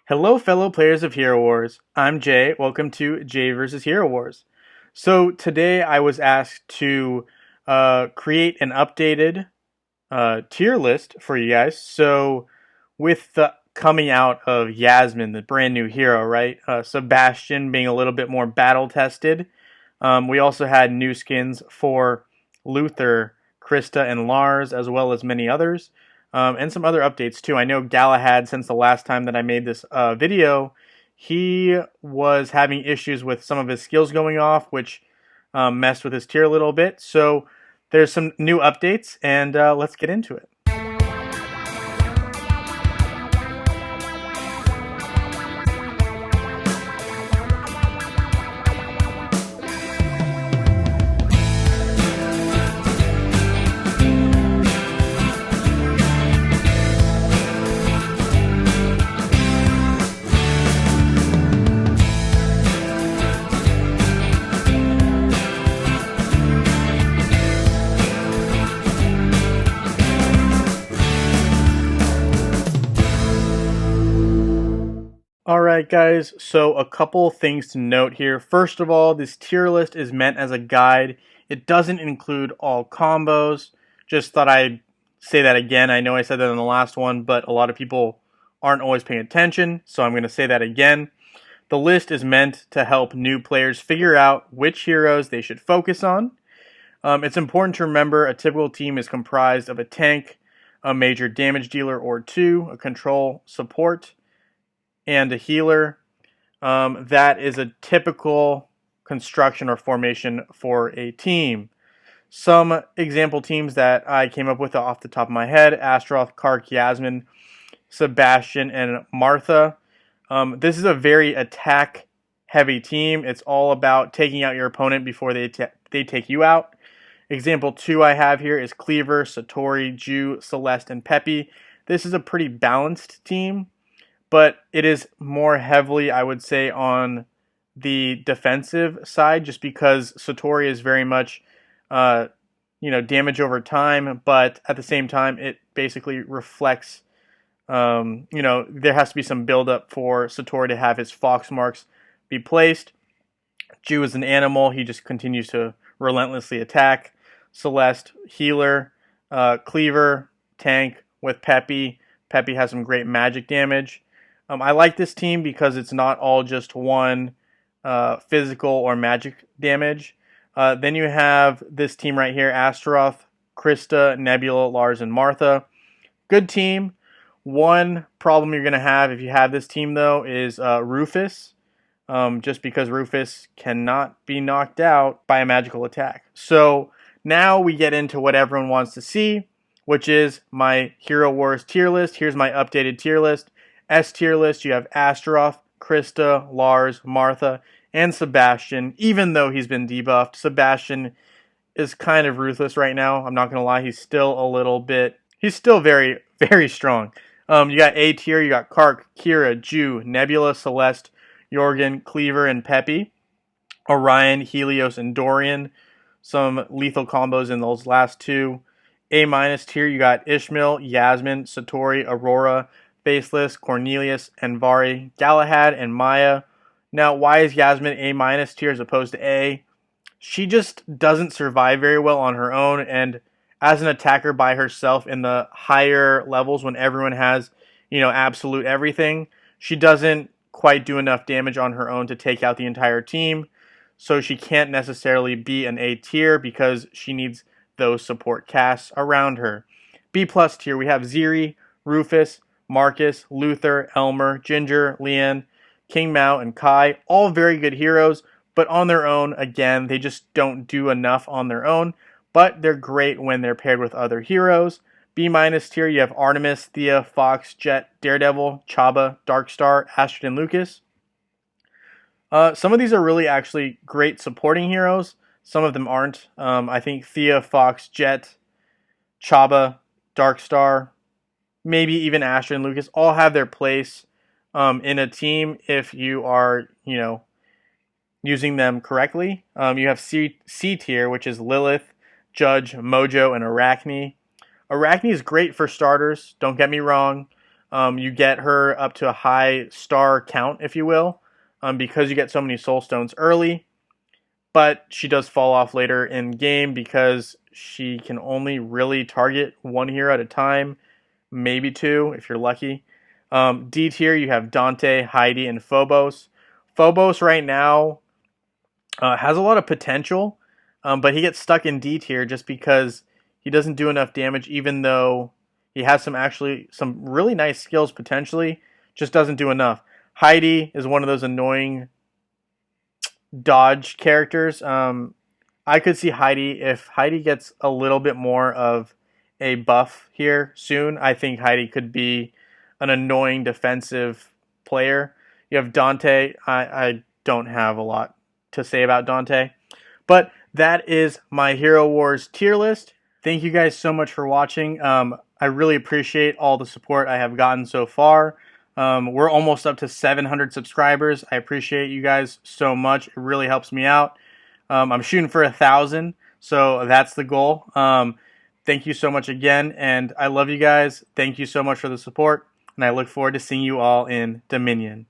Hello, fellow players of Hero Wars. I'm Jay. Welcome to Jay vs. Hero Wars. So today I was asked to create an updated tier list for you guys. So with the coming out of Yasmine, the brand new hero, right? Sebastian being a little bit more battle tested. We also had new skins for Luther, Krista, and Lars, as well as many others, and some other updates too. I know Galahad, since the last time that I made this video, he was having issues with some of his skills going off, which messed with his tier a little bit. So there's some new updates, and let's get into it. Alright guys, so a couple things to note here. First of all, this tier list is meant as a guide. It doesn't include all combos. Just thought I'd say that again. I know I said that in the last one, but a lot of people aren't always paying attention, so I'm going to say that again. The list is meant to help new players figure out which heroes they should focus on. It's important to remember a typical team is comprised of a tank, a major damage dealer or two, a control support, and a healer. That is a typical construction or formation for a team. Some example teams that I came up with off the top of my head: Astaroth, Kark, Yasmine, Sebastian, and Martha. This is a very attack-heavy team. It's all about taking out your opponent before they take you out. Example 2 I have here is Cleaver, Satori, Ju, Celeste, and Peppy. This is a pretty balanced team, but it is more heavily, I would say, on the defensive side, just because Satori is very much, damage over time, but at the same time, it basically reflects, there has to be some buildup for Satori to have his fox marks be placed. Ju is an animal. He just continues to relentlessly attack. Celeste, healer. Cleaver, tank with Peppy. Peppy has some great magic damage. I like this team because it's not all just one physical or magic damage. Then you have this team right here: Astaroth, Krista, Nebula, Lars, and Martha. Good team. One problem you're going to have if you have this team, though, is Rufus, just because Rufus cannot be knocked out by a magical attack. So now we get into what everyone wants to see, which is my Hero Wars tier list. Here's my updated tier list. S tier list, you have Astaroth, Krista, Lars, Martha, and Sebastian. Even though he's been debuffed, Sebastian is kind of ruthless right now. I'm not going to lie, he's still very, very strong. You got A tier, you got Kark, Kira, Ju, Nebula, Celeste, Jorgen, Cleaver, and Peppy. Orion, Helios, and Dorian. Some lethal combos in those last two. A minus tier, you got Ishmael, Yasmine, Satori, Aurora, Faceless, Cornelius, Anvari, Galahad, and Maya. Now, why is Yasmine A minus tier as opposed to A? She just doesn't survive very well on her own, and as an attacker by herself in the higher levels when everyone has, absolute everything, she doesn't quite do enough damage on her own to take out the entire team. So she can't necessarily be an A tier because she needs those support casts around her. B plus tier, we have Ziri, Rufus, Marcus, Luther, Elmer, Ginger, Leanne, King Mao, and Kai. All very good heroes, but on their own, again, they just don't do enough on their own, but they're great when they're paired with other heroes. B minus tier, you have Artemis, Thea, Fox, Jet, Daredevil, Chaba, Darkstar, Astrid, and Lucas. Some of these are really actually great supporting heroes. Some of them aren't. I think Thea, Fox, Jet, Chaba, Darkstar, maybe even Astrid and Lucas all have their place in a team if you are, using them correctly. You have C tier, which is Lilith, Judge, Mojo, and Arachne. Arachne is great for starters, don't get me wrong. You get her up to a high star count, if you will, because you get so many soul stones early. But she does fall off later in game because she can only really target one hero at a time, maybe two if you're lucky. D tier, you have Dante, Heidi, and Phobos. Phobos right now has a lot of potential, but he gets stuck in D tier just because he doesn't do enough damage, even though he has some really nice skills potentially, just doesn't do enough. Heidi is one of those annoying dodge characters. I could see Heidi, if Heidi gets a little bit more of a buff here soon, I think Heidi could be an annoying defensive player. You have Dante. I don't have a lot to say about Dante. But that is my Hero Wars tier list. Thank you guys so much for watching. I really appreciate all the support I have gotten so far. We're almost up to 700 subscribers. I appreciate you guys so much. It really helps me out. I'm shooting for 1,000, so that's the goal. Thank you so much again, and I love you guys. Thank you so much for the support, and I look forward to seeing you all in Dominion.